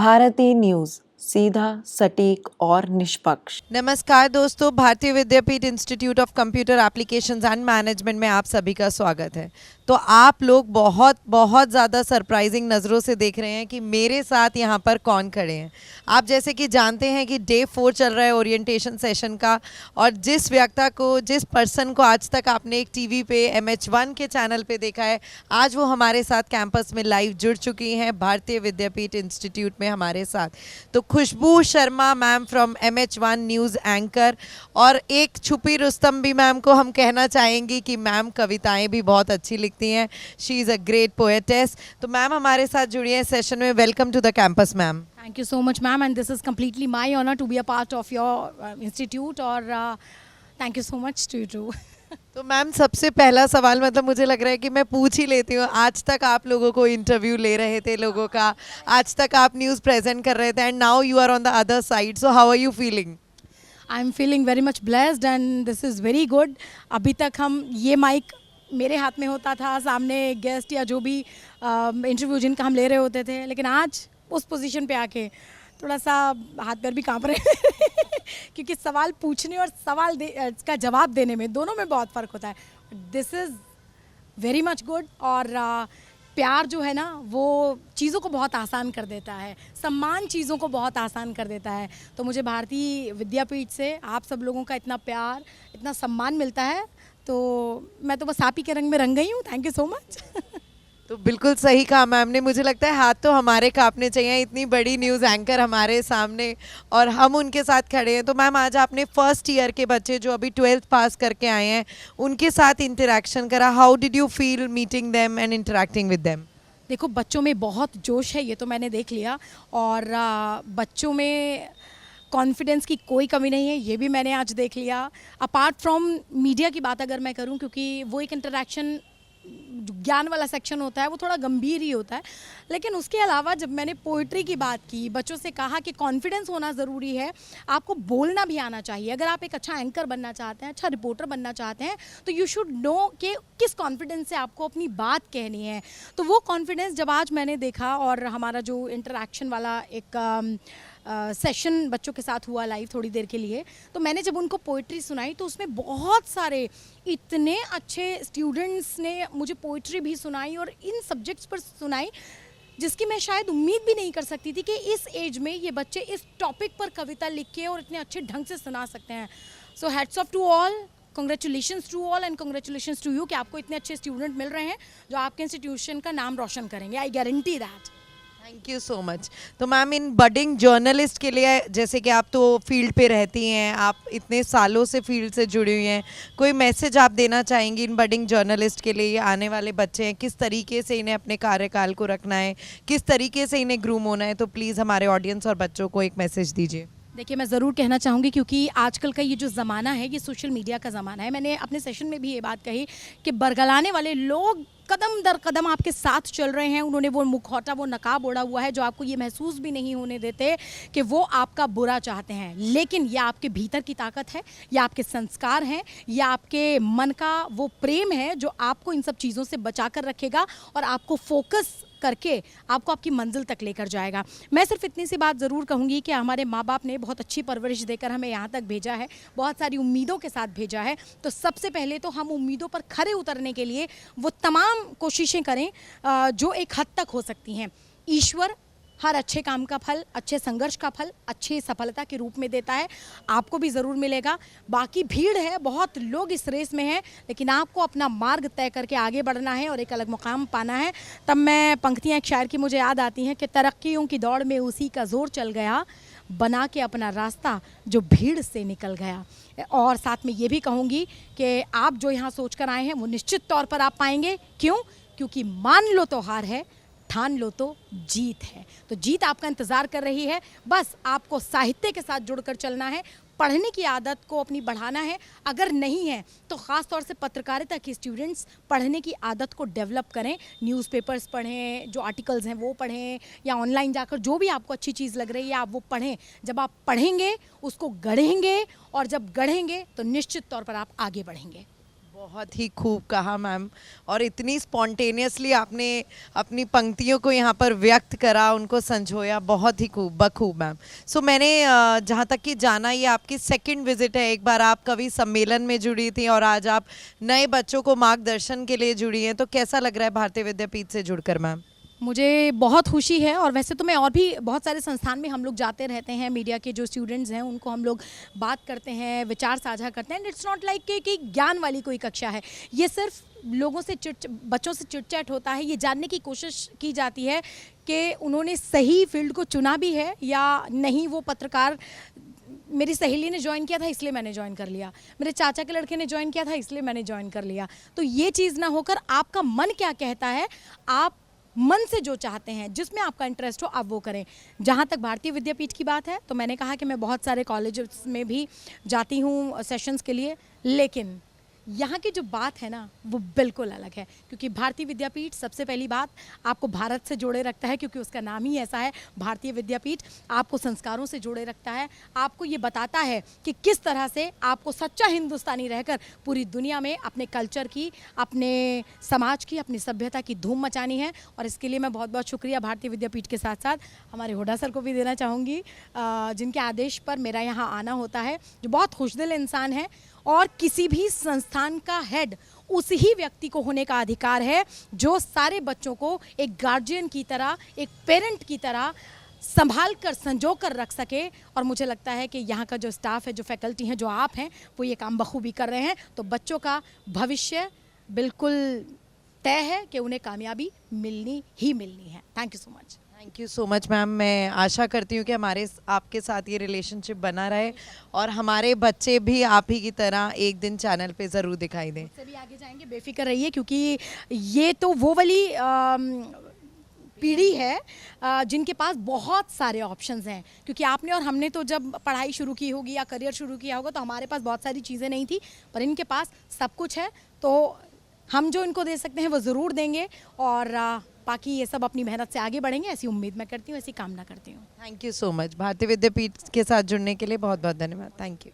Bharti news, सीधा, सटीक और निष्पक्ष। नमस्कार दोस्तों, Bharati Vidyapeeth institute of computer applications and management में आप सभी का स्वागत है। तो आप लोग बहुत बहुत ज़्यादा सरप्राइजिंग नज़रों से देख रहे हैं कि मेरे साथ यहाँ पर कौन खड़े हैं। आप जैसे कि जानते हैं कि डे 4 चल रहा है ओरिएंटेशन सेशन का, और जिस पर्सन को आज तक आपने एक टीवी पे MH1 के चैनल पे देखा है, आज वो हमारे साथ कैंपस में लाइव जुड़ चुकी हैं भारतीय विद्यापीठ इंस्टीट्यूट में हमारे साथ। तो Khushboo Sharma ma'am from MH1 news anchor, और एक छुपी रुस्तम भी मैम को हम कहना चाहेंगी कि मैम कविताएं भी बहुत अच्छी लिखती हैं। She is a great poetess. तो मैम हमारे साथ जुड़ी हैं सेशन में। Welcome to the campus ma'am. Thank you so much, ma'am, and this is completely my honor to be a part of your institute. और thank you so much to you too. तो ma'am सबसे पहला सवाल, मतलब मुझे लग रहा है कि मैं पूछ ही लेती हूँ। आज तक आप लोगों को इंटरव्यू ले रहे थे लोगों का, आज तक आप न्यूज़ प्रेजेंट कर रहे थे, and now you are on the other side, so how are you feeling? I'm feeling very much blessed and this is very good. अभी तक हम ये माइक मेरे हाथ में होता था, सामने गेस्ट या जो भी इंटरव्यू जिनका हम ले रहे होते थे, लेकिन आज उस पोजीशन पे आके थोड़ा सा हाथ पैर भी कांप रहे हैं क्योंकि सवाल पूछने और का जवाब देने में दोनों में बहुत फ़र्क होता है। This is very much good. और प्यार जो है ना वो चीज़ों को बहुत आसान कर देता है, सम्मान चीज़ों को बहुत आसान कर देता है। तो मुझे भारतीय विद्यापीठ से आप सब लोगों का इतना प्यार, इतना सम्मान मिलता है, तो मैं तो बस आप ही के रंग में रंग गई हूँ। Thank you so much. तो बिल्कुल सही कहा मैम ने। मुझे लगता है हाथ तो हमारे कांपने चाहिए, इतनी बड़ी न्यूज़ एंकर हमारे सामने और हम उनके साथ खड़े हैं। तो मैम आज आपने फर्स्ट ईयर के बच्चे जो अभी 12th पास करके आए हैं उनके साथ इंटरेक्शन करा। How did you feel meeting them and interacting with them? देखो, बच्चों में बहुत जोश है, ये तो मैंने देख लिया, और बच्चों में कॉन्फिडेंस की कोई कमी नहीं है, ये भी मैंने आज देख लिया। अपार्ट फ्रॉम मीडिया की बात अगर मैं करूं, क्योंकि वो एक इंटरेक्शन ज्ञान वाला सेक्शन होता है, वो थोड़ा गंभीर ही होता है, लेकिन उसके अलावा जब मैंने पोइट्री की बात की, बच्चों से कहा कि कॉन्फिडेंस होना ज़रूरी है, आपको बोलना भी आना चाहिए। अगर आप एक अच्छा एंकर बनना चाहते हैं, अच्छा रिपोर्टर बनना चाहते हैं, तो यू शुड नो कि किस कॉन्फिडेंस से आपको अपनी बात कहनी है। तो वो कॉन्फिडेंस जब आज मैंने देखा, और हमारा जो इंटरेक्शन वाला एक सेशन बच्चों के साथ हुआ लाइव थोड़ी देर के लिए, तो मैंने जब उनको पोइट्री सुनाई तो उसमें बहुत सारे इतने अच्छे स्टूडेंट्स ने मुझे पोइट्री भी सुनाई और इन सब्जेक्ट्स पर सुनाई जिसकी मैं शायद उम्मीद भी नहीं कर सकती थी कि इस एज में ये बच्चे इस टॉपिक पर कविता लिख के और इतने अच्छे ढंग से सुना सकते हैं। So hats off to all, congratulations to all and congratulations to you कि आपको इतने अच्छे स्टूडेंट मिल रहे हैं जो आपके इंस्टीट्यूशन का नाम रोशन करेंगे। I guarantee that. Thank you so much. तो मैम इन बडिंग जर्नलिस्ट के लिए, जैसे कि आप तो फील्ड पे रहती हैं, आप इतने सालों से फील्ड से जुड़ी हुई हैं, कोई मैसेज आप देना चाहेंगी इन बडिंग जर्नलिस्ट के लिए? ये आने वाले बच्चे हैं, किस तरीके से इन्हें अपने कार्यकाल को रखना है, किस तरीके से इन्हें ग्रूम होना है? तो प्लीज़ हमारे ऑडियंस और बच्चों को एक मैसेज दीजिए। देखिए, मैं ज़रूर कहना चाहूँगी, क्योंकि आजकल का ये जो ज़माना है ये सोशल मीडिया का ज़माना है। मैंने अपने सेशन में भी ये बात कही कि बरगलाने वाले लोग कदम दर कदम आपके साथ चल रहे हैं। उन्होंने वो मुखौटा, वो नकाब ओढ़ा हुआ है जो आपको ये महसूस भी नहीं होने देते कि वो आपका बुरा चाहते हैं, लेकिन यह आपके भीतर की ताकत है, या आपके संस्कार हैं, या आपके मन का वो प्रेम है जो आपको इन सब चीज़ों से बचा कर रखेगा और आपको फोकस करके आपको आपकी मंजिल तक लेकर जाएगा। मैं सिर्फ इतनी सी बात ज़रूर कहूँगी कि हमारे माँ बाप ने बहुत अच्छी परवरिश देकर हमें यहाँ तक भेजा है, बहुत सारी उम्मीदों के साथ भेजा है। तो सबसे पहले तो हम उम्मीदों पर खरे उतरने के लिए वो तमाम कोशिशें करें जो एक हद तक हो सकती हैं। ईश्वर हर अच्छे काम का फल, अच्छे संघर्ष का फल, अच्छी सफलता के रूप में देता है। आपको भी ज़रूर मिलेगा। बाकी भीड़ है, बहुत लोग इस रेस में हैं, लेकिन आपको अपना मार्ग तय करके आगे बढ़ना है और एक अलग मुकाम पाना है। तब मैं पंक्तियाँ एक शायर की मुझे याद आती हैं कि तरक्कियों की दौड़ में उसी का जोर चल गया, बना के अपना रास्ता जो भीड़ से निकल गया। और साथ में ये भी कहूँगी कि आप जो यहाँ सोच कर आए हैं वो निश्चित तौर पर आप पाएंगे। क्यों? क्योंकि मान लो तो हार है, ठान लो तो जीत है। तो जीत आपका इंतज़ार कर रही है। बस आपको साहित्य के साथ जुड़कर चलना है, पढ़ने की आदत को अपनी बढ़ाना है। अगर नहीं है तो ख़ास तौर से पत्रकारिता के स्टूडेंट्स पढ़ने की आदत को डेवलप करें। न्यूज़पेपर्स पढ़ें, जो आर्टिकल्स हैं वो पढ़ें, या ऑनलाइन जाकर जो भी आपको अच्छी चीज़ लग रही है आप वो पढ़ें। जब आप पढ़ेंगे उसको गढ़ेंगे, और जब गढ़ेंगे तो निश्चित तौर पर आप आगे बढ़ेंगे। बहुत ही खूब कहा मैम, और इतनी स्पॉन्टेनियसली आपने अपनी पंक्तियों को यहाँ पर व्यक्त करा, उनको संजोया, बहुत ही खूब, बखूब मैम। सो मैंने जहाँ तक कि जाना, ये आपकी सेकंड विजिट है। एक बार आप कवि सम्मेलन में जुड़ी थी और आज आप नए बच्चों को मार्गदर्शन के लिए जुड़ी हैं, तो कैसा लग रहा है भारतीय विद्यापीठ से जुड़कर मैम? मुझे बहुत खुशी है, और वैसे तो मैं और भी बहुत सारे संस्थान में हम लोग जाते रहते हैं, मीडिया के जो स्टूडेंट्स हैं उनको हम लोग बात करते हैं, विचार साझा करते हैं। इट्स नॉट लाइक कि ज्ञान वाली कोई कक्षा है, ये सिर्फ लोगों से बच्चों से चिट-चैट होता है। ये जानने की कोशिश की जाती है कि उन्होंने सही फील्ड को चुना भी है या नहीं। वो पत्रकार, मेरी सहेली ने ज्वाइन किया था इसलिए मैंने ज्वाइन कर लिया, मेरे चाचा के लड़के ने ज्वाइन किया था इसलिए मैंने ज्वाइन कर लिया। तो ये चीज़ ना होकर आपका मन क्या कहता है, आप मन से जो चाहते हैं, जिसमें आपका इंटरेस्ट हो, आप वो करें। जहाँ तक भारतीय विद्यापीठ की बात है, तो मैंने कहा कि मैं बहुत सारे कॉलेजेस में भी जाती हूँ सेशंस के लिए, लेकिन यहाँ की जो बात है ना, वो बिल्कुल अलग है। क्योंकि भारतीय विद्यापीठ सबसे पहली बात आपको भारत से जोड़े रखता है, क्योंकि उसका नाम ही ऐसा है भारतीय विद्यापीठ। आपको संस्कारों से जोड़े रखता है, आपको ये बताता है कि किस तरह से आपको सच्चा हिंदुस्तानी रहकर पूरी दुनिया में अपने कल्चर की, अपने समाज की, अपनी सभ्यता की धूम मचानी है। और इसके लिए मैं बहुत बहुत शुक्रिया भारतीय विद्यापीठ के साथ साथ हमारे हुड्डा सर को भी देना चाहूँगी, जिनके आदेश पर मेरा यहाँ आना होता है, जो बहुत खुशदिल इंसान है। और किसी भी संस्थान का हेड उस ही व्यक्ति को होने का अधिकार है जो सारे बच्चों को एक गार्जियन की तरह, एक पेरेंट की तरह संभाल कर, संजो कर रख सके। और मुझे लगता है कि यहाँ का जो स्टाफ है, जो फैकल्टी हैं, जो आप हैं, वो ये काम बखूबी कर रहे हैं। तो बच्चों का भविष्य बिल्कुल तय है कि उन्हें कामयाबी मिलनी ही मिलनी है। Thank you so much. Thank you so much ma'am. मैं आशा करती हूँ कि आपके साथ ये रिलेशनशिप बना रहे और हमारे बच्चे भी आप ही की तरह एक दिन चैनल पे ज़रूर दिखाई दें। से भी आगे जाएंगे, बेफिक्र रहिए, क्योंकि ये तो वो वाली पीढ़ी है जिनके पास बहुत सारे ऑप्शंस हैं। क्योंकि आपने और हमने तो जब पढ़ाई शुरू की होगी या करियर शुरू किया होगा, तो हमारे पास बहुत सारी चीज़ें नहीं थी, पर इनके पास सब कुछ है। तो हम जो इनको दे सकते हैं वो ज़रूर देंगे, और बाकी ये सब अपनी मेहनत से आगे बढ़ेंगे, ऐसी उम्मीद मैं करती हूँ, ऐसी कामना करती हूँ। Thank you so much. भारतीय विद्यापीठ के साथ जुड़ने के लिए बहुत बहुत धन्यवाद। Thank you.